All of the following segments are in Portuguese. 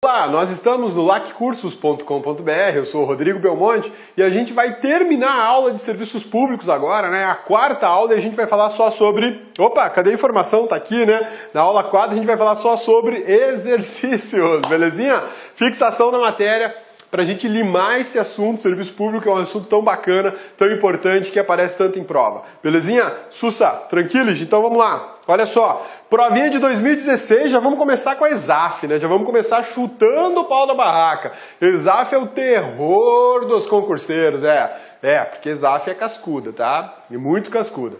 Olá, nós estamos no laccursos.com.br, eu sou o Rodrigo Belmonte e a gente vai terminar a aula de serviços públicos agora, né? A quarta aula e a gente vai falar só sobre... Opa, cadê a informação? Tá aqui, né? Na aula 4 a gente vai falar só sobre exercícios, belezinha? Fixação na matéria para a gente limar esse assunto. Serviço público é um assunto tão bacana, tão importante, que aparece tanto em prova. Belezinha? Sussa, tranquilos? Então vamos lá. Olha só, provinha de 2016, já vamos começar com a ESAF, né? Já vamos começar chutando o pau da barraca. ESAF é o terror dos concurseiros, porque ESAF é cascuda, tá? E muito cascuda.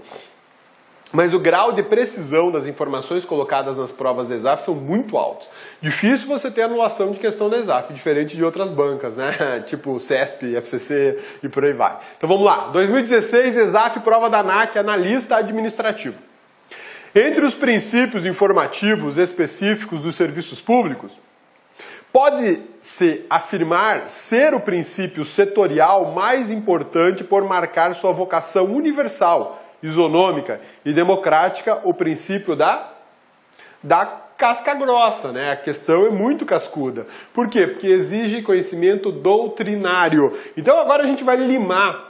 Mas o grau de precisão das informações colocadas nas provas da ESAF são muito altos. Difícil você ter anulação de questão da ESAF, diferente de outras bancas, né? Tipo CESP, FCC e por aí vai. Então vamos lá, 2016, ESAF, prova da ANAC, analista administrativo. Entre os princípios informativos específicos dos serviços públicos, pode-se afirmar ser o princípio setorial mais importante por marcar sua vocação universal, isonômica e democrática, o princípio da casca grossa, né? A questão é muito cascuda. Por quê? Porque exige conhecimento doutrinário. Então agora a gente vai limar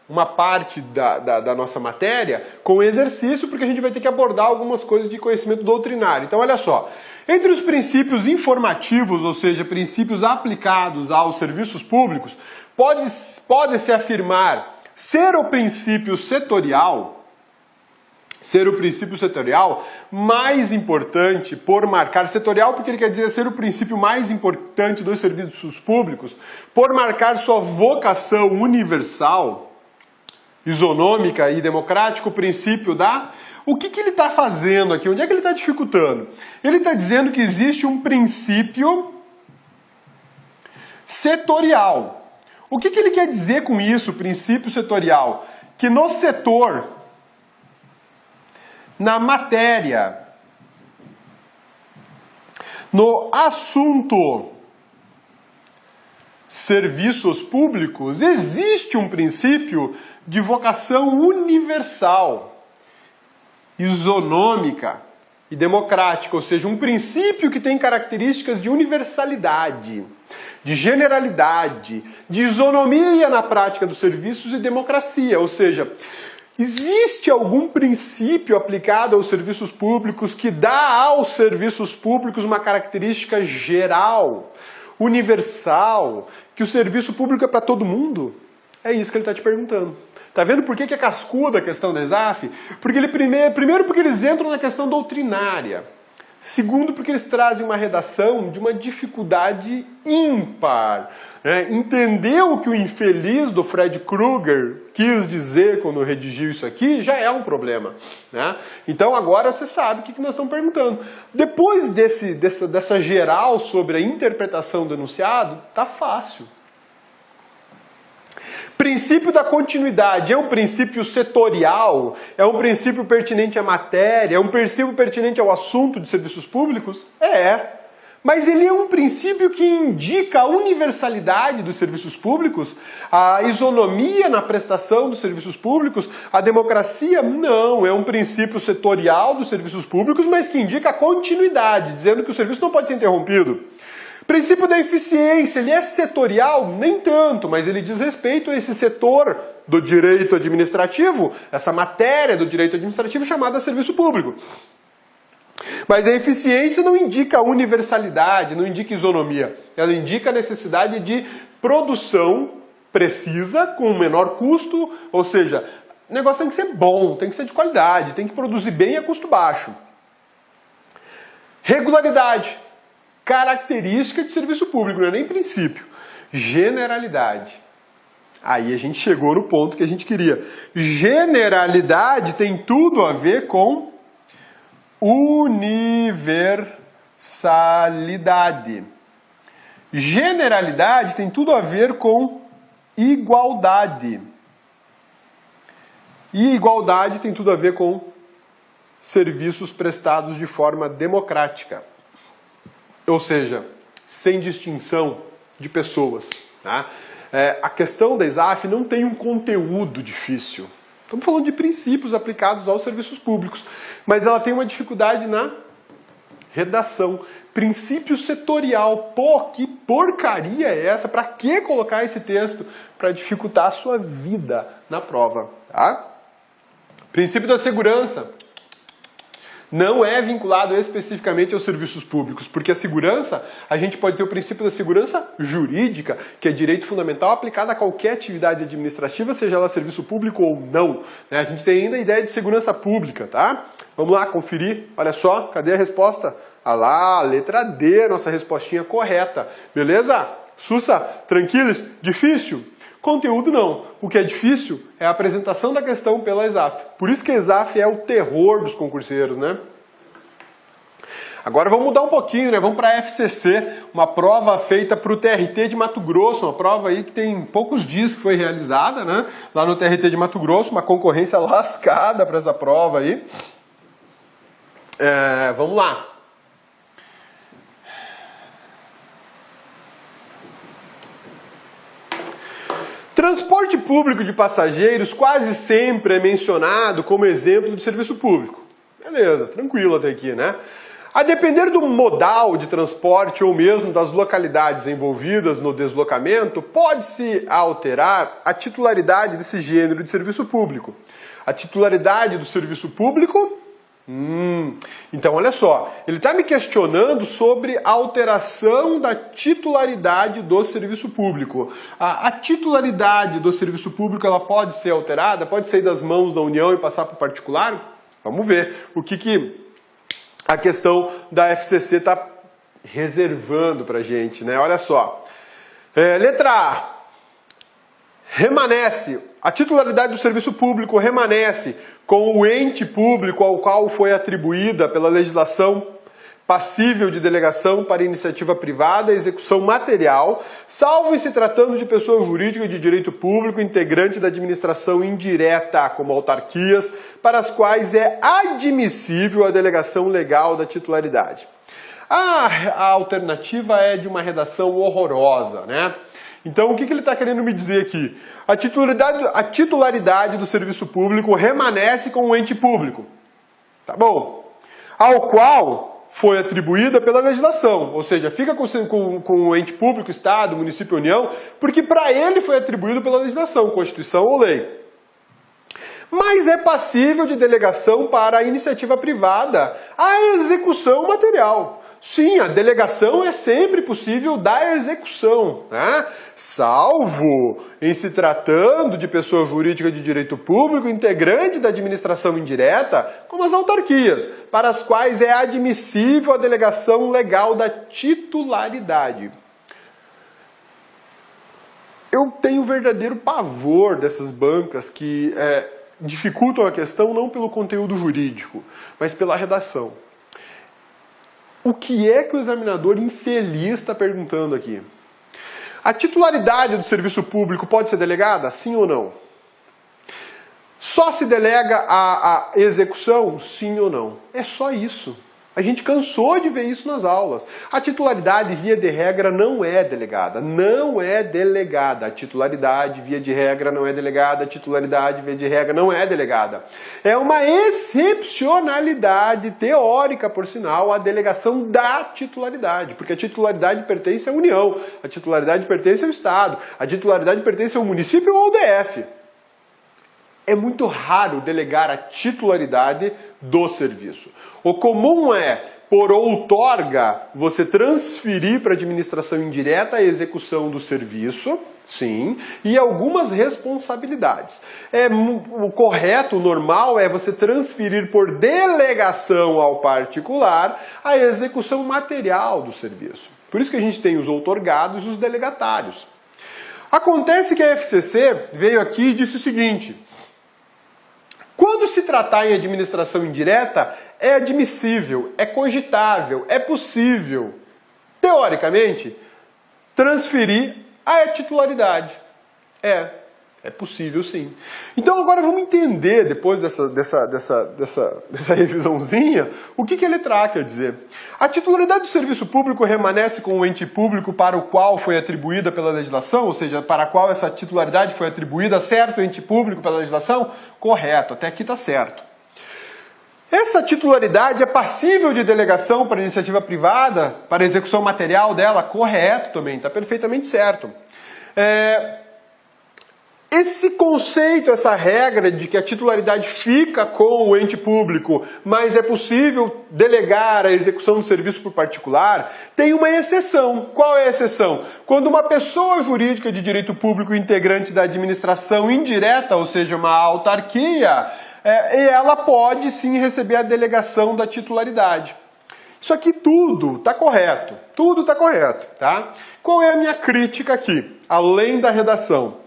uma parte da nossa matéria com exercício, porque a gente vai ter que abordar algumas coisas de conhecimento doutrinário. Então, olha só, entre os princípios informativos, ou seja, princípios aplicados aos serviços públicos, pode-se afirmar ser o princípio setorial mais importante por marcar, setorial porque ele quer dizer ser o princípio mais importante dos serviços públicos, por marcar sua vocação universal, isonômica e democrática, o princípio da... O que ele está fazendo aqui? Onde é que ele está dificultando? Ele está dizendo que existe um princípio setorial. O que ele quer dizer com isso, princípio setorial? Que no setor, na matéria, no assunto serviços públicos, existe um princípio de vocação universal, isonômica e democrática, ou seja, um princípio que tem características de universalidade, de generalidade, de isonomia na prática dos serviços e democracia, ou seja, existe algum princípio aplicado aos serviços públicos que dá aos serviços públicos uma característica geral, universal, que o serviço público é para todo mundo? É isso que ele está te perguntando. Tá vendo por que é cascuda a questão da ESAF? Porque primeiro porque eles entram na questão doutrinária. Segundo, porque eles trazem uma redação de uma dificuldade ímpar. Né? Entender o que o infeliz do Fred Krueger quis dizer quando redigiu isso aqui já é um problema. Né? Então agora você sabe o que nós estamos perguntando. Depois dessa geral sobre a interpretação do enunciado, tá fácil. Princípio da continuidade é um princípio setorial? É um princípio pertinente à matéria? É um princípio pertinente ao assunto de serviços públicos? É. Mas ele é um princípio que indica a universalidade dos serviços públicos? A isonomia na prestação dos serviços públicos? A democracia? Não. É um princípio setorial dos serviços públicos, mas que indica a continuidade, dizendo que o serviço não pode ser interrompido. Princípio da eficiência, ele é setorial? Nem tanto, mas ele diz respeito a esse setor do direito administrativo, essa matéria do direito administrativo chamada serviço público. Mas a eficiência não indica universalidade, não indica isonomia. Ela indica a necessidade de produção precisa, com o menor custo, ou seja, o negócio tem que ser bom, tem que ser de qualidade, tem que produzir bem a custo baixo. Regularidade. Característica de serviço público, não é nem princípio. Generalidade. Aí a gente chegou no ponto que a gente queria. Generalidade tem tudo a ver com universalidade. Generalidade tem tudo a ver com igualdade. E igualdade tem tudo a ver com serviços prestados de forma democrática. Ou seja, sem distinção de pessoas. Tá? A questão da ESAF não tem um conteúdo difícil. Estamos falando de princípios aplicados aos serviços públicos. Mas ela tem uma dificuldade na Redação. Princípio setorial. Pô, que porcaria é essa? Para que colocar esse texto? Para dificultar a sua vida na prova, tá? Princípio da segurança. Não é vinculado especificamente aos serviços públicos, porque a segurança, a gente pode ter o princípio da segurança jurídica, que é direito fundamental aplicado a qualquer atividade administrativa, seja ela serviço público ou não. A gente tem ainda a ideia de segurança pública, tá? Vamos lá, conferir. Olha só, cadê a resposta? Ah lá, letra D, nossa respostinha correta. Beleza? Sussa, tranquilos? Difícil? Conteúdo não. O que é difícil é a apresentação da questão pela ESAF. Por isso que a ESAF é o terror dos concurseiros, né? Agora vamos mudar um pouquinho, né? Vamos para a FCC, uma prova feita para o TRT de Mato Grosso, uma prova aí que tem poucos dias que foi realizada, né? Lá no TRT de Mato Grosso, uma concorrência lascada para essa prova aí. Vamos lá. Transporte público de passageiros quase sempre é mencionado como exemplo de serviço público. Beleza, tranquilo até aqui, né? A depender do modal de transporte ou mesmo das localidades envolvidas no deslocamento, pode-se alterar a titularidade desse gênero de serviço público. A titularidade do serviço público... Então, olha só, ele está me questionando sobre a alteração da titularidade do serviço público. A titularidade do serviço público, ela pode ser alterada? Pode sair das mãos da União e passar para o particular? Vamos ver o que a questão da FCC está reservando para a gente, né? Olha só. Letra A. Remanesce. A titularidade do serviço público remanesce com o ente público ao qual foi atribuída pela legislação passível de delegação para iniciativa privada, execução material, salvo em se tratando de pessoa jurídica de direito público, integrante da administração indireta, como autarquias, para as quais é admissível a delegação legal da titularidade. A alternativa é de uma redação horrorosa, né? Então, o que ele está querendo me dizer aqui? A titularidade do serviço público remanesce com o ente público. Tá bom? Ao qual foi atribuída pela legislação. Ou seja, fica com o ente público, Estado, município, União, porque para ele foi atribuído pela legislação, Constituição ou lei. Mas é passível de delegação para a iniciativa privada a execução material. Sim, a delegação é sempre possível da execução, né? Salvo em se tratando de pessoa jurídica de direito público, integrante da administração indireta, como as autarquias, para as quais é admissível a delegação legal da titularidade. Eu tenho verdadeiro pavor dessas bancas que dificultam a questão não pelo conteúdo jurídico, mas pela redação. O que é que o examinador infeliz está perguntando aqui? A titularidade do serviço público pode ser delegada? Sim ou não? Só se delega a execução? Sim ou não? É só isso. A gente cansou de ver isso nas aulas. A titularidade, via de regra, não é delegada. Não é delegada. A titularidade, via de regra, não é delegada. A titularidade, via de regra, não é delegada. É uma excepcionalidade teórica, por sinal, a delegação da titularidade. Porque a titularidade pertence à União. A titularidade pertence ao Estado. A titularidade pertence ao município ou ao DF. É muito raro delegar a titularidade do serviço. O comum é, por outorga, você transferir para a administração indireta a execução do serviço, sim, e algumas responsabilidades. O correto, o normal, é você transferir por delegação ao particular a execução material do serviço. Por isso que a gente tem os outorgados e os delegatários. Acontece que a FCC veio aqui e disse o seguinte: quando se tratar em administração indireta, é admissível, é cogitável, é possível, teoricamente, transferir a titularidade. É possível sim. Então agora vamos entender, depois dessa revisãozinha, o que a letra A quer dizer. A titularidade do serviço público remanesce com o ente público para o qual foi atribuída pela legislação, ou seja, para a qual essa titularidade foi atribuída, certo, ente público pela legislação? Correto, até aqui está certo. Essa titularidade é passível de delegação para iniciativa privada, para execução material dela? Correto também, está perfeitamente certo. Esse conceito, essa regra de que a titularidade fica com o ente público, mas é possível delegar a execução do serviço por particular, tem uma exceção. Qual é a exceção? Quando uma pessoa jurídica de direito público integrante da administração indireta, ou seja, uma autarquia, ela pode sim receber a delegação da titularidade. Isso aqui tudo está correto. Tudo está correto, tá? Qual é a minha crítica aqui? Além da redação.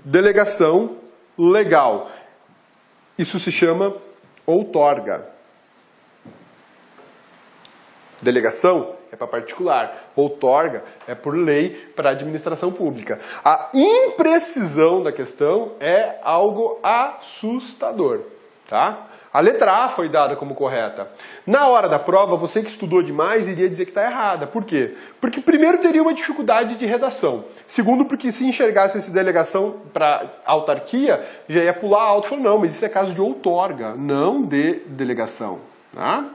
Delegação legal. Isso se chama outorga. Delegação é para particular. Outorga é por lei para a administração pública. A imprecisão da questão é algo assustador, tá? A letra A foi dada como correta. Na hora da prova, você que estudou demais iria dizer que está errada. Por quê? Porque primeiro teria uma dificuldade de redação. Segundo, porque se enxergasse essa delegação para autarquia, já ia pular alto e falar, não, mas isso é caso de outorga, não de delegação. Tá?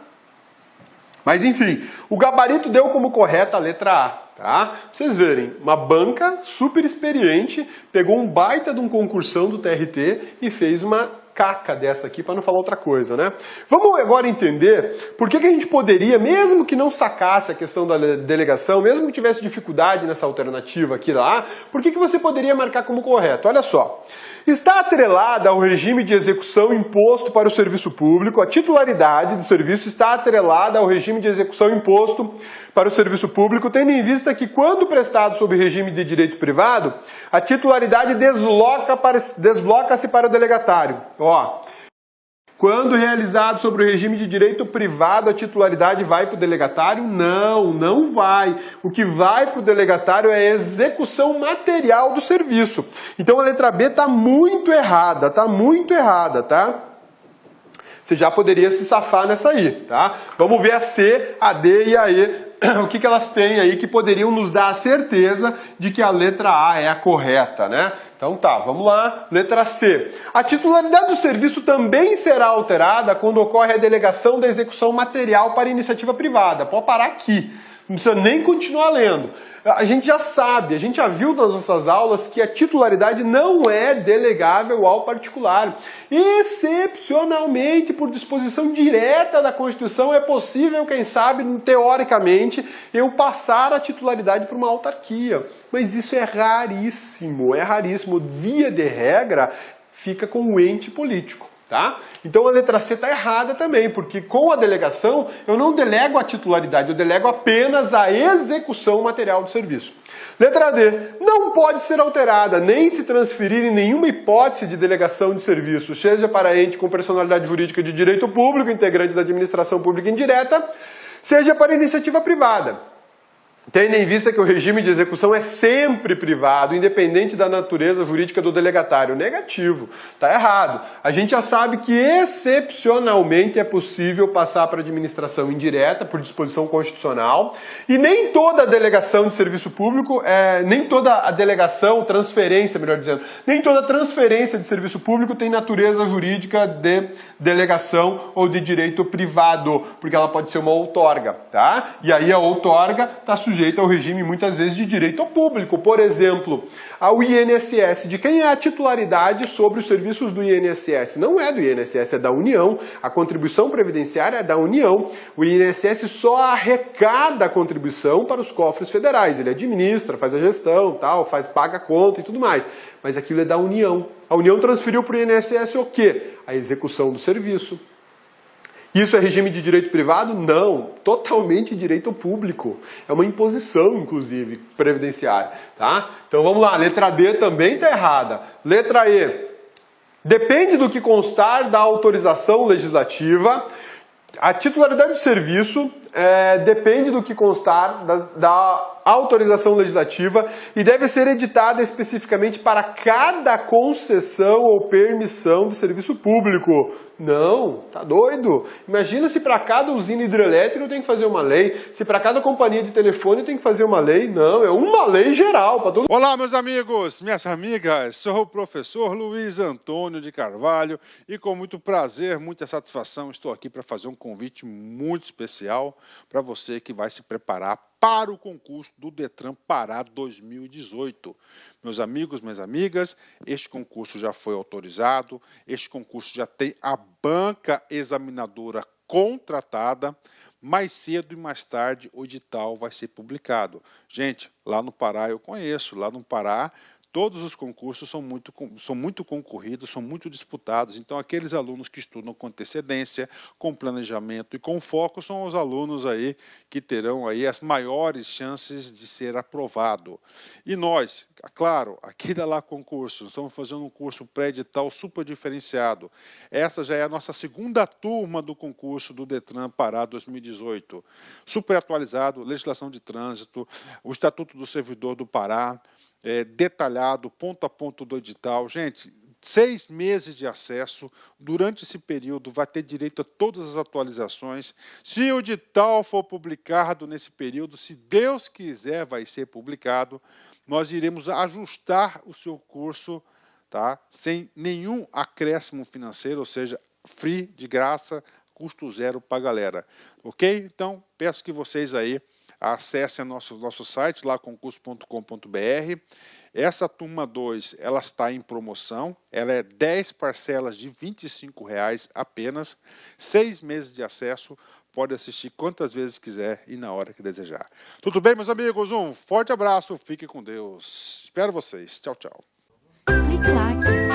Mas enfim, o gabarito deu como correta a letra A. Tá? Pra vocês verem, uma banca super experiente pegou um baita de um concursão do TRT e fez uma caca dessa aqui, para não falar outra coisa, né? Vamos agora entender por que a gente poderia, mesmo que não sacasse a questão da delegação, mesmo que tivesse dificuldade nessa alternativa aqui lá, por que você poderia marcar como correto? Olha só, está atrelada ao regime de execução imposto para o serviço público, a titularidade do serviço está atrelada ao regime de execução imposto para o serviço público, tendo em vista que quando prestado sob regime de direito privado, a titularidade desloca-se para o delegatário. Ó, quando realizado sobre o regime de direito privado, a titularidade vai para o delegatário? Não, não vai. O que vai para o delegatário é a execução material do serviço. Então a letra B está muito errada, tá? Você já poderia se safar nessa aí, tá? Vamos ver a C, a D e a E. O que elas têm aí que poderiam nos dar a certeza de que a letra A é a correta, né? Então tá, vamos lá. Letra C. A titularidade do serviço também será alterada quando ocorre a delegação da execução material para iniciativa privada. Pode parar aqui. Não precisa nem continuar lendo. A gente já sabe, a gente já viu nas nossas aulas que a titularidade não é delegável ao particular. Excepcionalmente, por disposição direta da Constituição, é possível, quem sabe, teoricamente, eu passar a titularidade para uma autarquia. Mas isso é raríssimo, é raríssimo. Via de regra, fica com o ente político. Tá? Então a letra C está errada também, porque com a delegação eu não delego a titularidade, eu delego apenas a execução material do serviço. Letra D. Não pode ser alterada, nem se transferir em nenhuma hipótese de delegação de serviço, seja para ente com personalidade jurídica de direito público, integrante da administração pública indireta, seja para iniciativa privada. Tendo em vista que o regime de execução é sempre privado, independente da natureza jurídica do delegatário. Negativo. Está errado. A gente já sabe que excepcionalmente é possível passar para a administração indireta, por disposição constitucional, e nem toda a delegação de serviço público, nem toda a delegação, transferência, melhor dizendo, nem toda transferência de serviço público tem natureza jurídica de delegação ou de direito privado, porque ela pode ser uma outorga, tá? E aí a outorga está sujeita ao regime, muitas vezes, de direito público. Por exemplo, ao INSS. De quem é a titularidade sobre os serviços do INSS? Não é do INSS, é da União. A contribuição previdenciária é da União. O INSS só arrecada a contribuição para os cofres federais. Ele administra, faz a gestão, tal, paga a conta e tudo mais. Mas aquilo é da União. A União transferiu para o INSS o quê? A execução do serviço. Isso é regime de direito privado? Não, totalmente direito público. É uma imposição, inclusive, previdenciária. Tá? Então vamos lá, letra D também está errada. Letra E. Depende do que constar da autorização legislativa. A titularidade do serviço depende do que constar da autorização legislativa e deve ser editada especificamente para cada concessão ou permissão de serviço público. Não, tá doido? Imagina se para cada usina hidrelétrica eu tenho que fazer uma lei, se para cada companhia de telefone eu tenho que fazer uma lei. Não, é uma lei geral para todo mundo. Olá, meus amigos, minhas amigas, sou o professor Luiz Antônio de Carvalho e com muito prazer, muita satisfação, estou aqui para fazer um convite muito especial para você que vai se preparar para o concurso do Detran Pará 2018. Meus amigos, minhas amigas, este concurso já foi autorizado, este concurso já tem a banca examinadora contratada. Mais cedo e mais tarde o edital vai ser publicado. Gente, lá no Pará eu conheço, lá no Pará todos os concursos são muito concorridos, são muito disputados, então aqueles alunos que estudam com antecedência, com planejamento e com foco são os alunos aí que terão aí as maiores chances de ser aprovado. E nós, claro, aqui da Lá Concursos, estamos fazendo um curso pré-edital super diferenciado. Essa já é a nossa segunda turma do concurso do Detran Pará 2018. Super atualizado, legislação de trânsito, o Estatuto do Servidor do Pará, detalhado, ponto a ponto do edital. Gente, 6 meses de acesso. Durante esse período vai ter direito a todas as atualizações. Se o edital for publicado nesse período, se Deus quiser, vai ser publicado. Nós iremos ajustar o seu curso, tá? Sem nenhum acréscimo financeiro, ou seja, free, de graça, custo zero para a galera. Ok? Então, peço que vocês aí acessem nosso site, laconcurso.com.br. Essa turma 2, ela está em promoção, ela é 10 parcelas de R$ 25,00 apenas, 6 meses de acesso, pode assistir quantas vezes quiser e na hora que desejar. Tudo bem, meus amigos? Um forte abraço, fique com Deus. Espero vocês. Tchau, tchau. Clique lá.